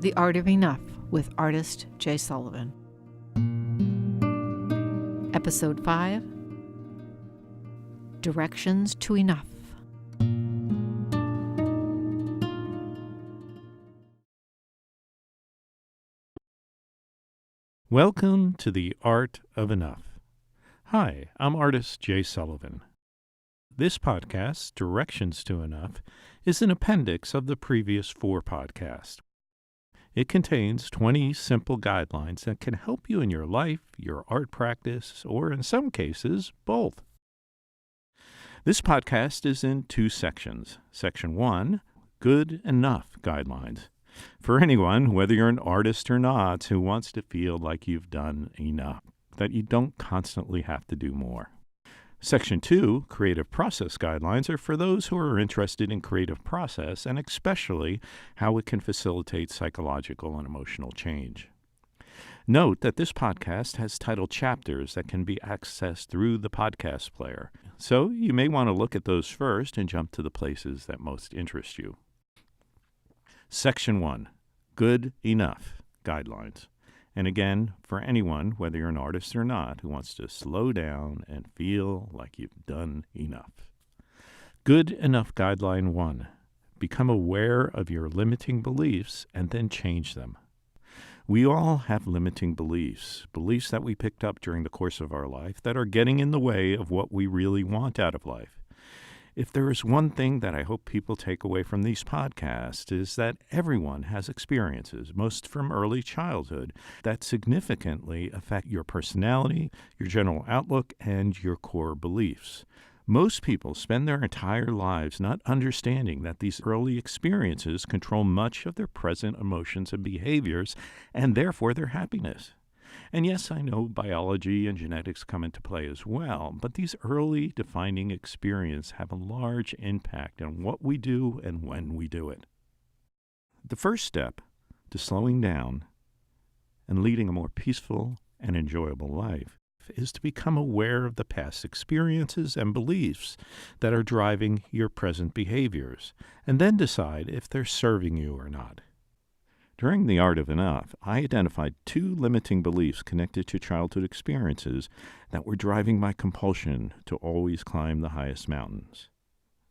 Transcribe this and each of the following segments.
The Art of Enough with artist Jay Sullivan. Episode 5, Directions to Enough. Welcome to the Art of Enough. Hi, I'm artist Jay Sullivan. This podcast, Directions to Enough, is an appendix of the previous 4 podcasts. It contains 20 simple guidelines that can help you in your life, your art practice, or in some cases, both. This podcast is in 2 sections. Section 1, Good Enough Guidelines. For anyone, whether you're an artist or not, who wants to feel like you've done enough, that you don't constantly have to do more. Section 2, Creative Process Guidelines, are for those who are interested in creative process and especially how it can facilitate psychological and emotional change. Note that this podcast has titled chapters that can be accessed through the podcast player, so you may want to look at those first and jump to the places that most interest you. Section 1, Good Enough Guidelines. And again, for anyone, whether you're an artist or not, who wants to slow down and feel like you've done enough. Good Enough Guideline 1. Become aware of your limiting beliefs and then change them. We all have limiting beliefs that we picked up during the course of our life that are getting in the way of what we really want out of life. If there is one thing that I hope people take away from these podcasts is that everyone has experiences, most from early childhood, that significantly affect your personality, your general outlook, and your core beliefs. Most people spend their entire lives not understanding that these early experiences control much of their present emotions and behaviors, and therefore their happiness. And yes, I know biology and genetics come into play as well, but these early defining experiences have a large impact on what we do and when we do it. The first step to slowing down and leading a more peaceful and enjoyable life is to become aware of the past experiences and beliefs that are driving your present behaviors, and then decide if they're serving you or not. During The Art of Enough, I identified 2 limiting beliefs connected to childhood experiences that were driving my compulsion to always climb the highest mountains.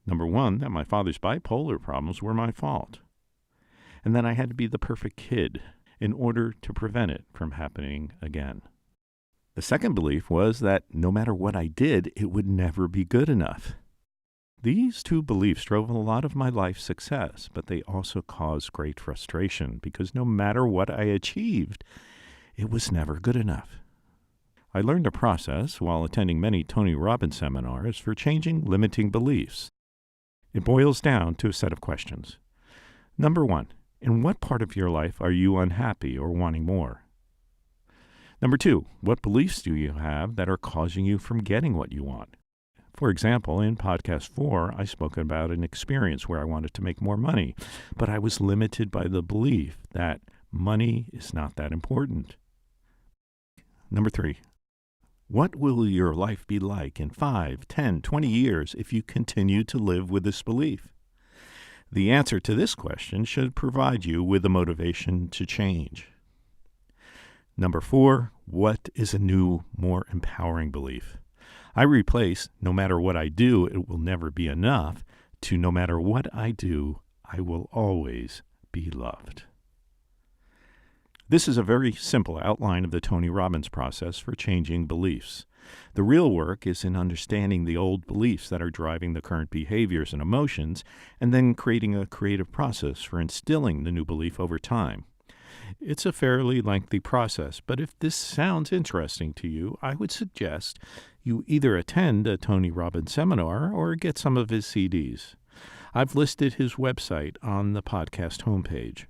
Number 1, that my father's bipolar problems were my fault, and that I had to be the perfect kid in order to prevent it from happening again. The second belief was that no matter what I did, it would never be good enough. These 2 beliefs drove a lot of my life success, but they also caused great frustration because no matter what I achieved, it was never good enough. I learned a process while attending many Tony Robbins seminars for changing limiting beliefs. It boils down to a set of questions. Number 1, in what part of your life are you unhappy or wanting more? Number 2, what beliefs do you have that are causing you from getting what you want? For example, in podcast 4, I spoke about an experience where I wanted to make more money, but I was limited by the belief that money is not that important. Number 3, what will your life be like in 5, 10, 20 years if you continue to live with this belief? The answer to this question should provide you with the motivation to change. Number 4, what is a new, more empowering belief? I replace, no matter what I do, it will never be enough, to no matter what I do, I will always be loved. This is a very simple outline of the Tony Robbins process for changing beliefs. The real work is in understanding the old beliefs that are driving the current behaviors and emotions, and then creating a creative process for instilling the new belief over time. It's a fairly lengthy process, but if this sounds interesting to you, I would suggest you either attend a Tony Robbins seminar or get some of his CDs. I've listed his website on the podcast homepage.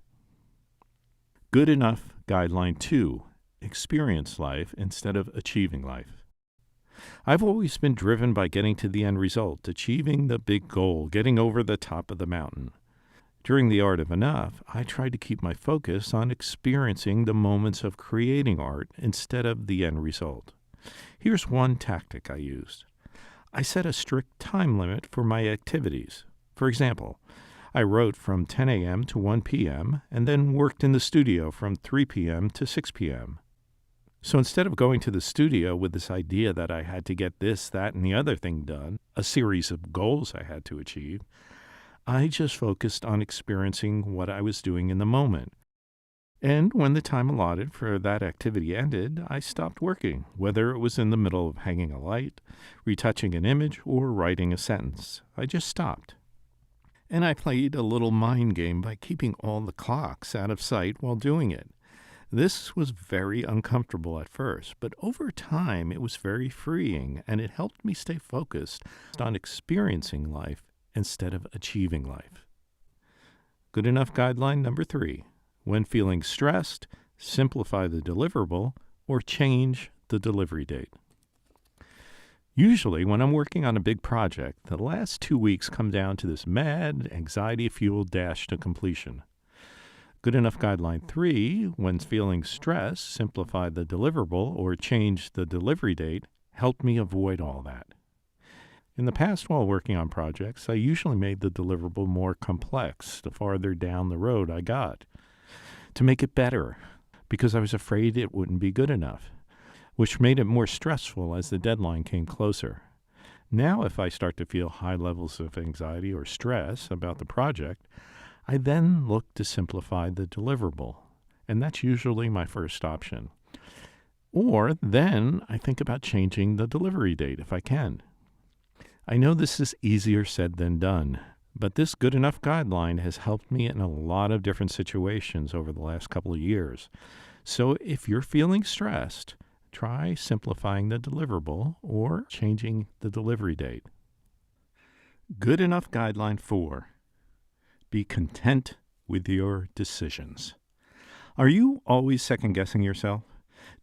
Good Enough Guideline 2, Experience Life instead of Achieving Life. I've always been driven by getting to the end result, achieving the big goal, getting over the top of the mountain. During The Art of Enough, I tried to keep my focus on experiencing the moments of creating art instead of the end result. Here's one tactic I used. I set a strict time limit for my activities. For example, I wrote from 10 a.m. to 1 p.m. and then worked in the studio from 3 p.m. to 6 p.m. So instead of going to the studio with this idea that I had to get this, that, and the other thing done, a series of goals I had to achieve, I just focused on experiencing what I was doing in the moment. And when the time allotted for that activity ended, I stopped working, whether it was in the middle of hanging a light, retouching an image, or writing a sentence. I just stopped. And I played a little mind game by keeping all the clocks out of sight while doing it. This was very uncomfortable at first, but over time it was very freeing, and it helped me stay focused on experiencing life instead of achieving life. Good enough guideline number 3. When feeling stressed, simplify the deliverable or change the delivery date. Usually, when I'm working on a big project, the last 2 weeks come down to this mad, anxiety-fueled dash to completion. Good enough guideline 3, when feeling stressed, simplify the deliverable or change the delivery date, helped me avoid all that. In the past, while working on projects, I usually made the deliverable more complex the farther down the road I got, to make it better, because I was afraid it wouldn't be good enough, which made it more stressful as the deadline came closer. Now, if I start to feel high levels of anxiety or stress about the project, I then look to simplify the deliverable, and that's usually my first option. Or then I think about changing the delivery date if I can. I know this is easier said than done, but this good enough guideline has helped me in a lot of different situations over the last couple of years. So if you're feeling stressed, try simplifying the deliverable or changing the delivery date. Good enough guideline 4. Be content with your decisions. Are you always second-guessing yourself?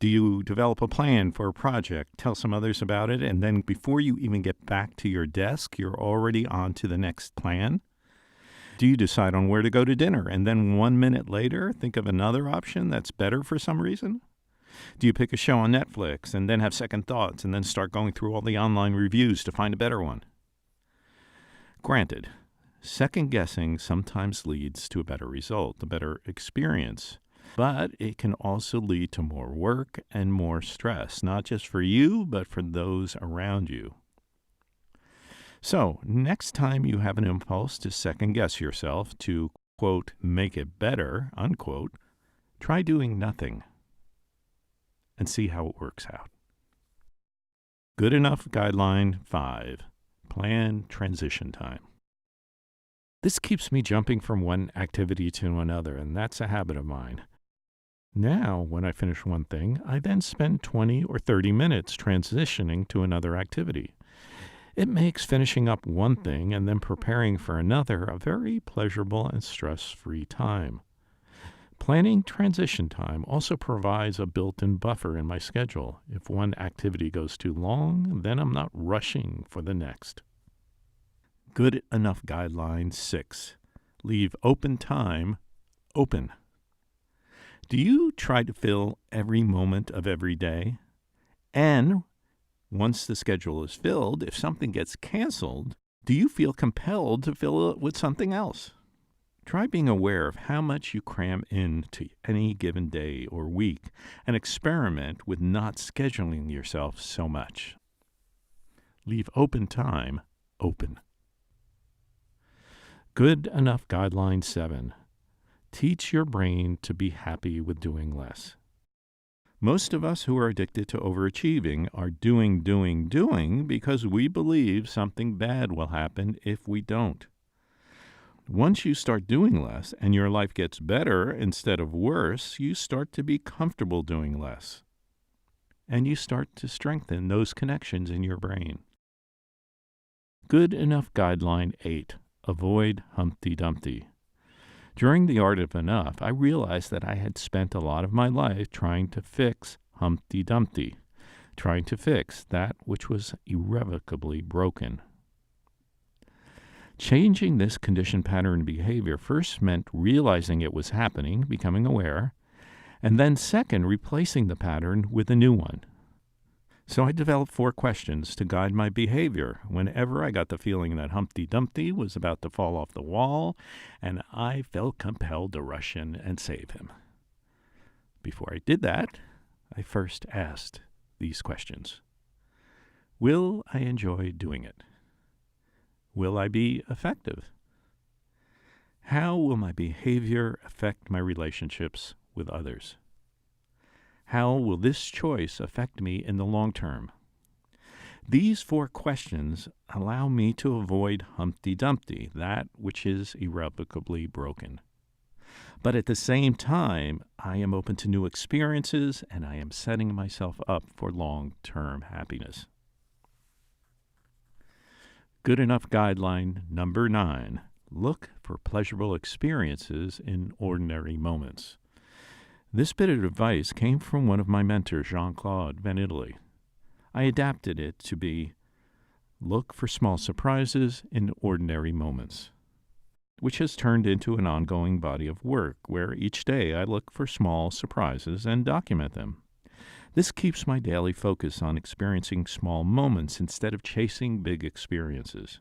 Do you develop a plan for a project, tell some others about it, and then before you even get back to your desk, you're already on to the next plan? Do you decide on where to go to dinner, and then 1 minute later think of another option that's better for some reason? Do you pick a show on Netflix and then have second thoughts and then start going through all the online reviews to find a better one? Granted, second-guessing sometimes leads to a better result, a better experience, but it can also lead to more work and more stress, not just for you, but for those around you. So, next time you have an impulse to second-guess yourself to, quote, make it better, unquote, try doing nothing and see how it works out. Good enough guideline 5. Plan transition time. This keeps me jumping from one activity to another, and that's a habit of mine. Now, when I finish one thing, I then spend 20 or 30 minutes transitioning to another activity. It makes finishing up one thing and then preparing for another a very pleasurable and stress-free time. Planning transition time also provides a built-in buffer in my schedule. If one activity goes too long, then I'm not rushing for the next. Good enough guideline 6. Leave open time open. Do you try to fill every moment of every day? And once the schedule is filled, if something gets canceled, do you feel compelled to fill it with something else? Try being aware of how much you cram into any given day or week and experiment with not scheduling yourself so much. Leave open time open. Good enough guideline 7. Teach your brain to be happy with doing less. Most of us who are addicted to overachieving are doing because we believe something bad will happen if we don't. Once you start doing less and your life gets better instead of worse, you start to be comfortable doing less. And you start to strengthen those connections in your brain. Good enough guideline 8. Avoid Humpty Dumpty. During The Art of Enough, I realized that I had spent a lot of my life trying to fix Humpty Dumpty, trying to fix that which was irrevocably broken. Changing this conditioned pattern behavior first meant realizing it was happening, becoming aware, and then second, replacing the pattern with a new one. So I developed 4 questions to guide my behavior whenever I got the feeling that Humpty Dumpty was about to fall off the wall, and I felt compelled to rush in and save him. Before I did that, I first asked these questions. Will I enjoy doing it? Will I be effective? How will my behavior affect my relationships with others? How will this choice affect me in the long term? These 4 questions allow me to avoid Humpty Dumpty, that which is irrevocably broken. But at the same time, I am open to new experiences and I am setting myself up for long-term happiness. Good enough guideline number 9. Look for pleasurable experiences in ordinary moments. This bit of advice came from one of my mentors, Jean-Claude Van Italy. I adapted it to be, look for small surprises in ordinary moments, which has turned into an ongoing body of work where each day I look for small surprises and document them. This keeps my daily focus on experiencing small moments instead of chasing big experiences.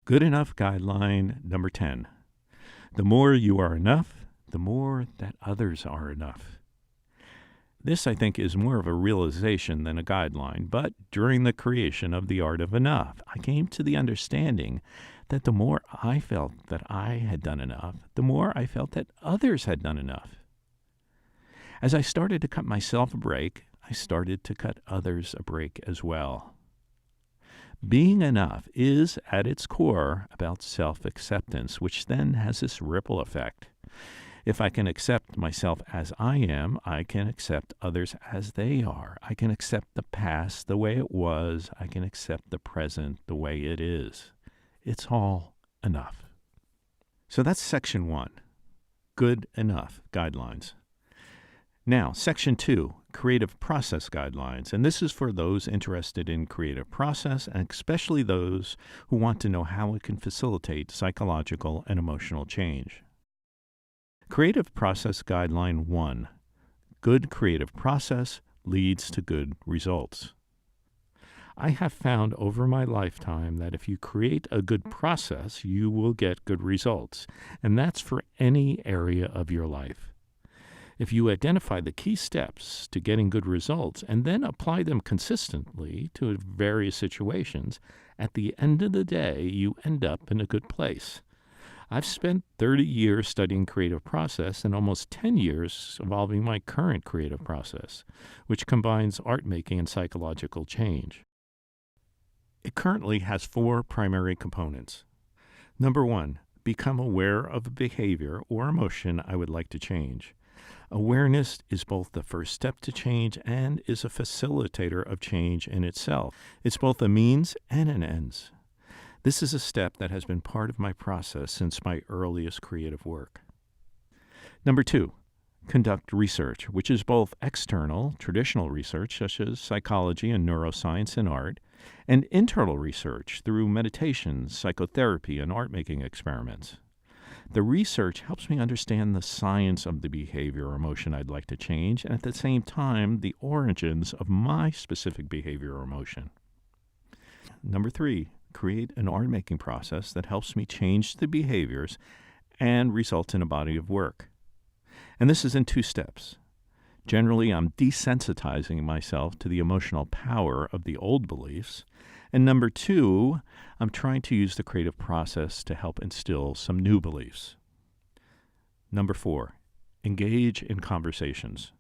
Good enough guideline number 10. The more you are enough, the more that others are enough. This, I think, is more of a realization than a guideline, but during the creation of The Art of Enough, I came to the understanding that the more I felt that I had done enough, the more I felt that others had done enough. As I started to cut myself a break, I started to cut others a break as well. Being enough is, at its core, about self-acceptance, which then has this ripple effect. If I can accept myself as I am, I can accept others as they are. I can accept the past the way it was. I can accept the present the way it is. It's all enough. So that's section 1, good enough guidelines. Now, section 2, creative process guidelines. And this is for those interested in creative process, and especially those who want to know how it can facilitate psychological and emotional change. Creative Process Guideline 1. Good creative process leads to good results. I have found over my lifetime that if you create a good process, you will get good results, and that's for any area of your life. If you identify the key steps to getting good results and then apply them consistently to various situations, at the end of the day, you end up in a good place. I've spent 30 years studying creative process and almost 10 years evolving my current creative process, which combines art making and psychological change. It currently has 4 primary components. Number 1, become aware of a behavior or emotion I would like to change. Awareness is both the first step to change and is a facilitator of change in itself. It's both a means and an ends. This is a step that has been part of my process since my earliest creative work. Number 2, conduct research, which is both external, traditional research such as psychology and neuroscience and art, and internal research through meditations, psychotherapy, and art-making experiments. The research helps me understand the science of the behavior or emotion I'd like to change, and at the same time, the origins of my specific behavior or emotion. Number 3, create an art-making process that helps me change the behaviors and results in a body of work. And this is in 2 steps. Generally, I'm desensitizing myself to the emotional power of the old beliefs. And number 2, I'm trying to use the creative process to help instill some new beliefs. Number 4, engage in conversations.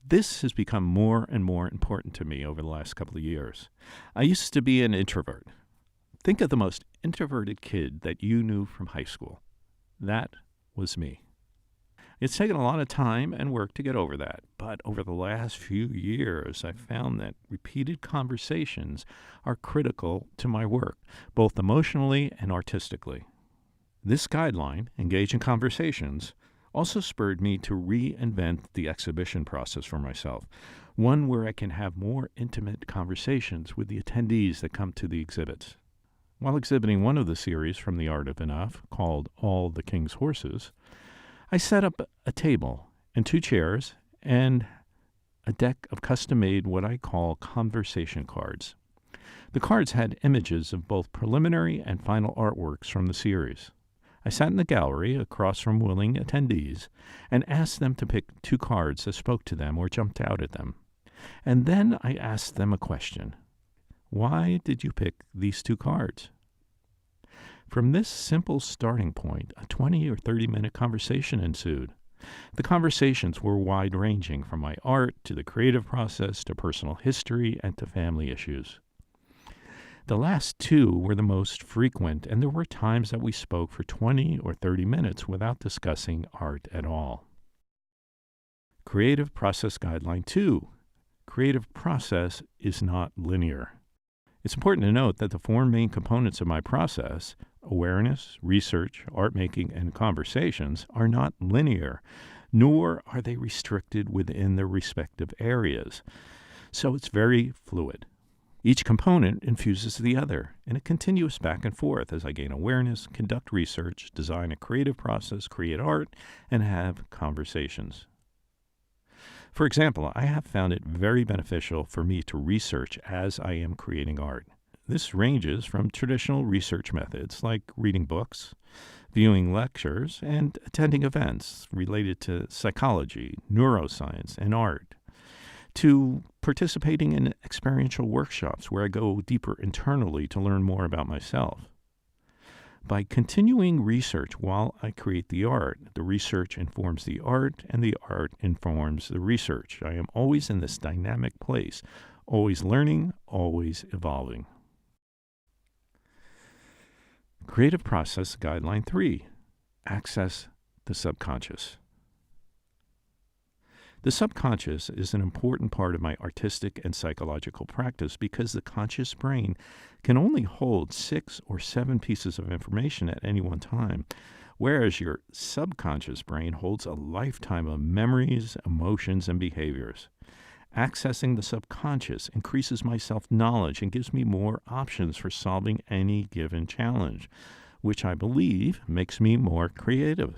This has become more and more important to me over the last couple of years. I used to be an introvert. Think of the most introverted kid that you knew from high school. That was me. It's taken a lot of time and work to get over that, but over the last few years, I've found that repeated conversations are critical to my work, both emotionally and artistically. This guideline, engage in conversations, also spurred me to reinvent the exhibition process for myself, one where I can have more intimate conversations with the attendees that come to the exhibits. While exhibiting one of the series from The Art of Enough, called All the King's Horses, I set up a table and 2 chairs and a deck of custom-made what I call conversation cards. The cards had images of both preliminary and final artworks from the series. I sat in the gallery across from willing attendees and asked them to pick 2 cards that spoke to them or jumped out at them. And then I asked them a question. Why did you pick these 2 cards? From this simple starting point, a 20 or 30-minute conversation ensued. The conversations were wide-ranging, from my art to the creative process to personal history and to family issues. The last 2 were the most frequent, and there were times that we spoke for 20 or 30 minutes without discussing art at all. Creative Process Guideline 2. Creative process is not linear. It's important to note that the 4 main components of my process, awareness, research, art making, and conversations, are not linear, nor are they restricted within their respective areas. So it's very fluid. Each component infuses the other in a continuous back and forth as I gain awareness, conduct research, design a creative process, create art, and have conversations. For example, I have found it very beneficial for me to research as I am creating art. This ranges from traditional research methods like reading books, viewing lectures, and attending events related to psychology, neuroscience, and art, to participating in experiential workshops where I go deeper internally to learn more about myself. By continuing research while I create the art, the research informs the art, and the art informs the research. I am always in this dynamic place, always learning, always evolving. Creative Process Guideline 3. Access the subconscious. The subconscious is an important part of my artistic and psychological practice because the conscious brain can only hold 6 or 7 pieces of information at any one time, whereas your subconscious brain holds a lifetime of memories, emotions, and behaviors. Accessing the subconscious increases my self-knowledge and gives me more options for solving any given challenge, which I believe makes me more creative.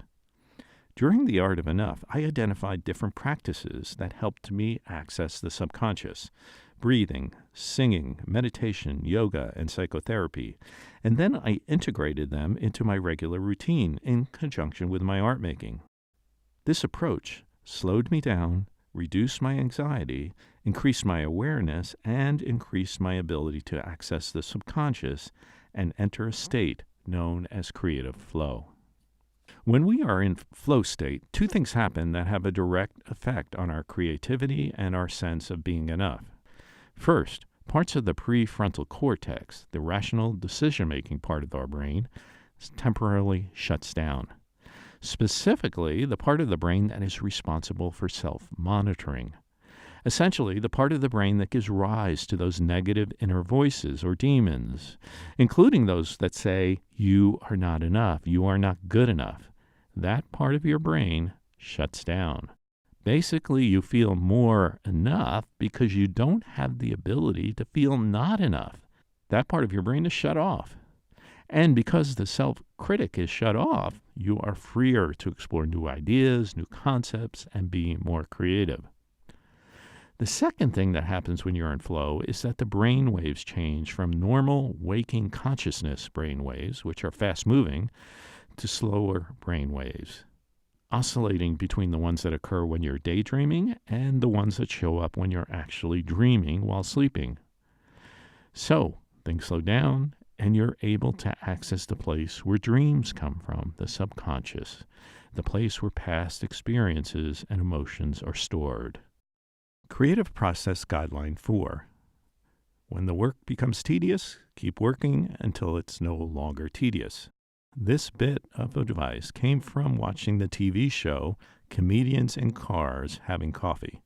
During the Art of Enough, I identified different practices that helped me access the subconscious: breathing, singing, meditation, yoga, and psychotherapy. And then I integrated them into my regular routine in conjunction with my art making. This approach slowed me down, reduced my anxiety, increased my awareness, and increased my ability to access the subconscious and enter a state known as creative flow. When we are in flow state, 2 things happen that have a direct effect on our creativity and our sense of being enough. First, parts of the prefrontal cortex, the rational decision-making part of our brain, temporarily shuts down. Specifically, the part of the brain that is responsible for self-monitoring. Essentially, the part of the brain that gives rise to those negative inner voices or demons, including those that say, you are not enough, you are not good enough. That part of your brain shuts down. Basically, you feel more enough because you don't have the ability to feel not enough. That part of your brain is shut off. And because the self-critic is shut off, you are freer to explore new ideas, new concepts, and be more creative. The second thing that happens when you're in flow is that the brain waves change from normal waking consciousness brain waves, which are fast-moving, to slower brain waves, oscillating between the ones that occur when you're daydreaming and the ones that show up when you're actually dreaming while sleeping. So, things slow down, and you're able to access the place where dreams come from, the subconscious, the place where past experiences and emotions are stored. Creative Process Guideline 4. When the work becomes tedious, keep working until it's no longer tedious. This bit of advice came from watching the TV show Comedians in Cars Having Coffee.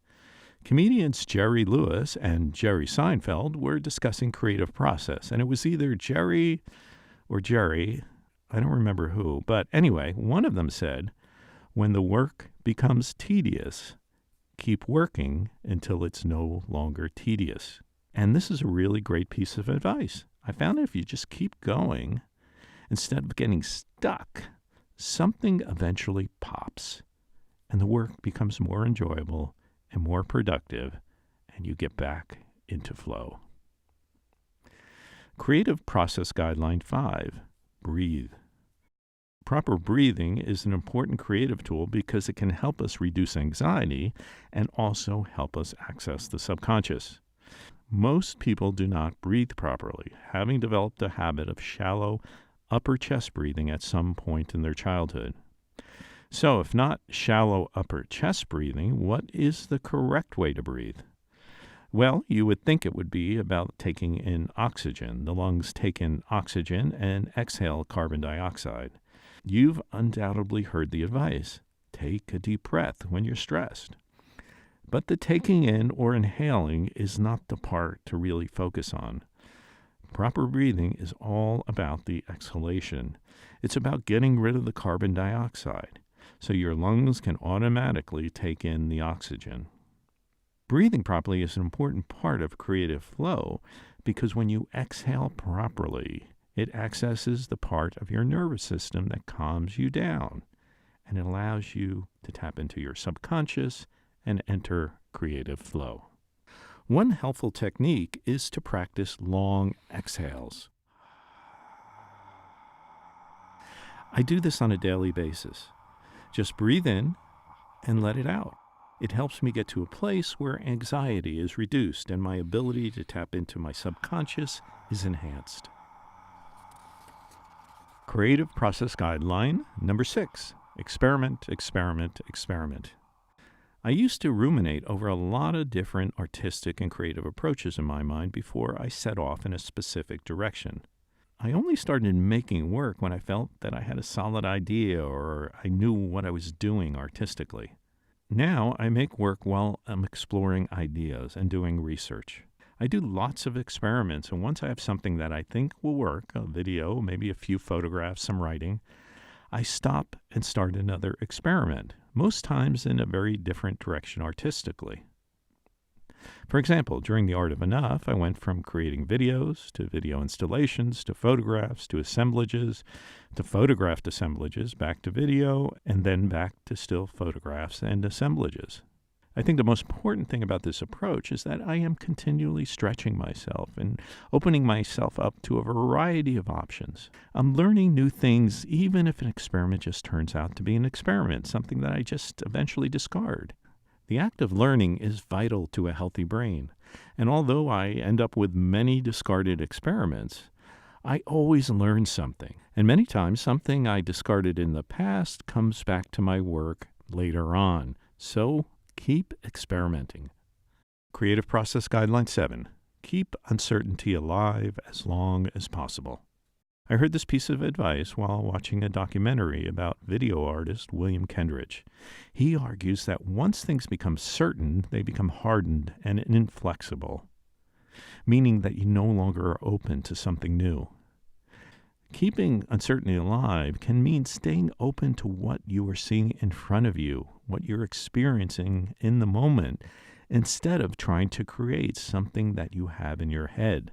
Comedians Jerry Lewis and Jerry Seinfeld were discussing creative process, and it was either Jerry or Jerry, I don't remember who, but anyway, one of them said, when the work becomes tedious, keep working until it's no longer tedious. And this is a really great piece of advice. I found if you just keep going, instead of getting stuck, something eventually pops, and the work becomes more enjoyable and more productive, and you get back into flow. Creative Process Guideline 5, Breathe. Proper breathing is an important creative tool because it can help us reduce anxiety and also help us access the subconscious. Most people do not breathe properly, having developed a habit of shallow upper chest breathing at some point in their childhood. So, if not shallow upper chest breathing, what is the correct way to breathe? Well, you would think it would be about taking in oxygen. The lungs take in oxygen and exhale carbon dioxide. You've undoubtedly heard the advice. Take a deep breath when you're stressed. But the taking in or inhaling is not the part to really focus on. Proper breathing is all about the exhalation. It's about getting rid of the carbon dioxide, so your lungs can automatically take in the oxygen. Breathing properly is an important part of creative flow because when you exhale properly, it accesses the part of your nervous system that calms you down, and it allows you to tap into your subconscious and enter creative flow. One helpful technique is to practice long exhales. I do this on a daily basis. Just breathe in and let it out. It helps me get to a place where anxiety is reduced and my ability to tap into my subconscious is enhanced. Creative Process Guideline number 6, Experiment, Experiment, Experiment. I used to ruminate over a lot of different artistic and creative approaches in my mind before I set off in a specific direction. I only started making work when I felt that I had a solid idea or I knew what I was doing artistically. Now I make work while I'm exploring ideas and doing research. I do lots of experiments, and once I have something that I think will work, a video, maybe a few photographs, some writing, I stop and start another experiment, most times in a very different direction artistically. For example, during The Art of Enough, I went from creating videos to video installations to photographs to assemblages to photographed assemblages, back to video, and then back to still photographs and assemblages. I think the most important thing about this approach is that I am continually stretching myself and opening myself up to a variety of options. I'm learning new things even if an experiment just turns out to be an experiment, something that I just eventually discard. The act of learning is vital to a healthy brain, and although I end up with many discarded experiments, I always learn something, and many times something I discarded in the past comes back to my work later on. So keep experimenting. Creative Process Guideline 7. Keep uncertainty alive as long as possible. I heard this piece of advice while watching a documentary about video artist William Kendridge. He argues that once things become certain, they become hardened and inflexible, meaning that you no longer are open to something new. Keeping uncertainty alive can mean staying open to what you are seeing in front of you, what you're experiencing in the moment, instead of trying to create something that you have in your head.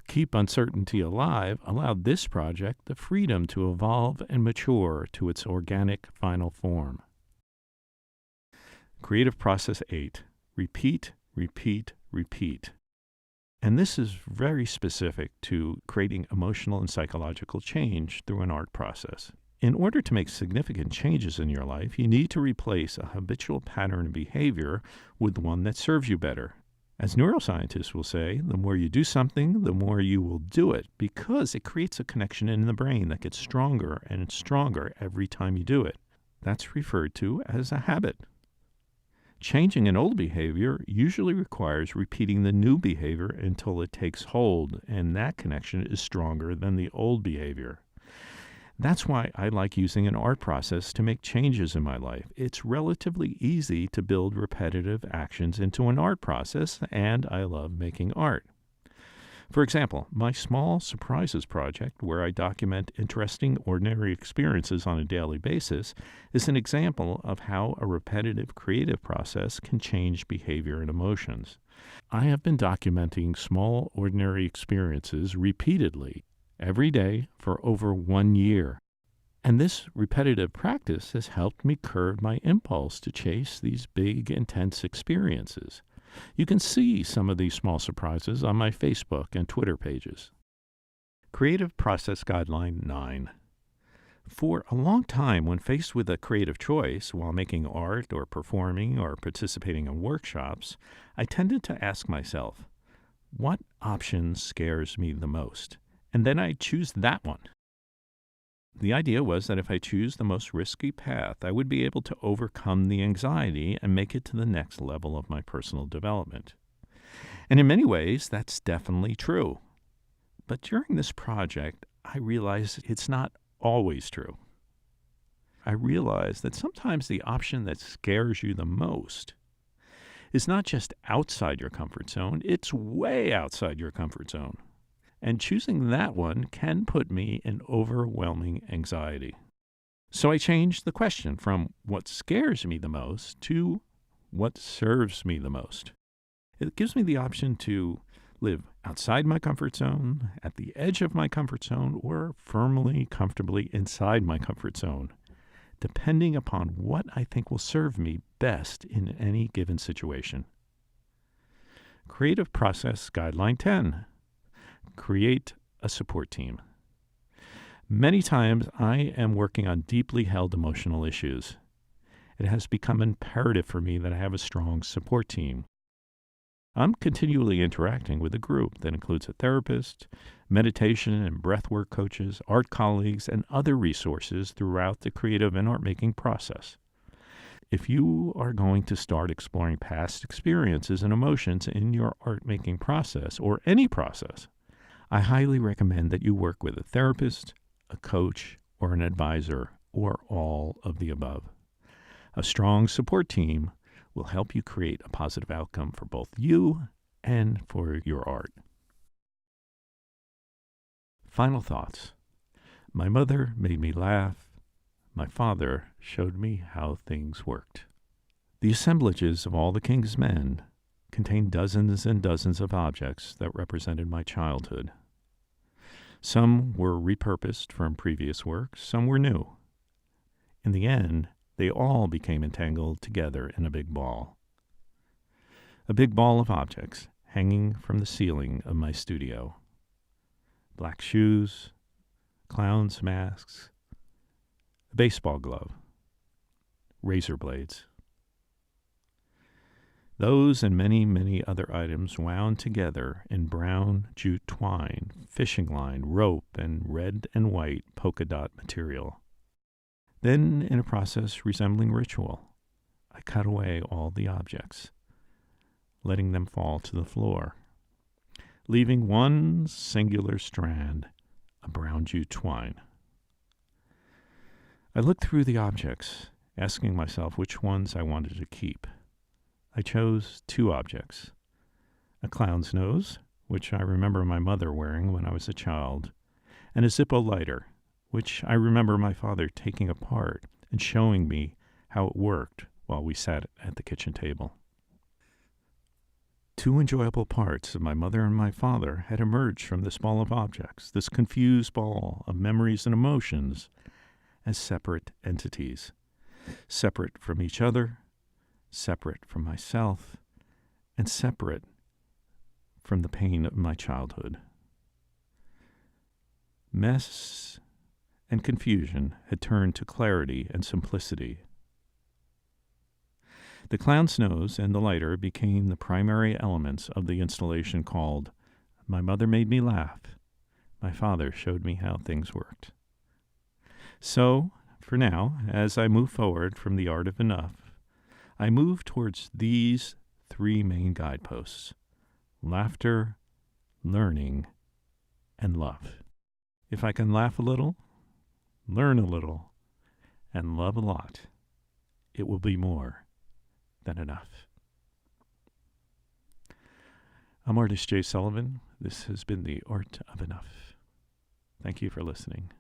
Keep uncertainty alive allowed this project the freedom to evolve and mature to its organic final form. Creative Process 8. Repeat, repeat, repeat. And this is very specific to creating emotional and psychological change through an art process. In order to make significant changes in your life, you need to replace a habitual pattern of behavior with one that serves you better. As neuroscientists will say, the more you do something, the more you will do it, because it creates a connection in the brain that gets stronger and stronger every time you do it. That's referred to as a habit. Changing an old behavior usually requires repeating the new behavior until it takes hold, and that connection is stronger than the old behavior. That's why I like using an art process to make changes in my life. It's relatively easy to build repetitive actions into an art process, and I love making art. For example, my Small Surprises project, where I document interesting, ordinary experiences on a daily basis, is an example of how a repetitive creative process can change behavior and emotions. I have been documenting small, ordinary experiences repeatedly every day for over 1 year. And this repetitive practice has helped me curb my impulse to chase these big, intense experiences. You can see some of these small surprises on my Facebook and Twitter pages. Creative Process Guideline 9. For a long time, when faced with a creative choice while making art or performing or participating in workshops, I tended to ask myself, what option scares me the most? And then I'd choose that one. The idea was that if I choose the most risky path, I would be able to overcome the anxiety and make it to the next level of my personal development. And in many ways, that's definitely true. But during this project, I realized it's not always true. I realized that sometimes the option that scares you the most is not just outside your comfort zone, it's way outside your comfort zone. And choosing that one can put me in overwhelming anxiety. So I changed the question from what scares me the most to what serves me the most. It gives me the option to live outside my comfort zone, at the edge of my comfort zone, or firmly, comfortably inside my comfort zone, depending upon what I think will serve me best in any given situation. Creative Process Guideline 10. Create a support team. Many times I am working on deeply held emotional issues. It has become imperative for me that I have a strong support team. I'm continually interacting with a group that includes a therapist, meditation and breathwork coaches, art colleagues, and other resources throughout the creative and art-making process. If you are going to start exploring past experiences and emotions in your art-making process, or any process, I highly recommend that you work with a therapist, a coach, or an advisor, or all of the above. A strong support team will help you create a positive outcome for both you and for your art. Final thoughts. My mother made me laugh. My father showed me how things worked. The assemblages of all the king's men contained dozens and dozens of objects that represented my childhood. Some were repurposed from previous works, some were new. In the end, they all became entangled together in a big ball. A big ball of objects hanging from the ceiling of my studio. Black shoes, clowns' masks, a baseball glove, razor blades. Those and many, many other items wound together in brown jute twine, fishing line, rope, and red and white polka dot material. Then, in a process resembling ritual, I cut away all the objects, letting them fall to the floor, leaving one singular strand of brown jute twine. I looked through the objects, asking myself which ones I wanted to keep. I chose 2 objects, a clown's nose, which I remember my mother wearing when I was a child, and a Zippo lighter, which I remember my father taking apart and showing me how it worked while we sat at the kitchen table. 2 enjoyable parts of my mother and my father had emerged from this ball of objects, this confused ball of memories and emotions, as separate entities, separate from each other, separate from myself, and separate from the pain of my childhood. Mess and confusion had turned to clarity and simplicity. The clown's nose and the lighter became the primary elements of the installation called My Mother Made Me Laugh. My father showed me how things worked. So, for now, as I move forward from the art of enough, I move towards these 3 main guideposts: laughter, learning, and love. If I can laugh a little, learn a little, and love a lot, it will be more than enough. I'm artist Jay Sullivan. This has been The Art of Enough. Thank you for listening.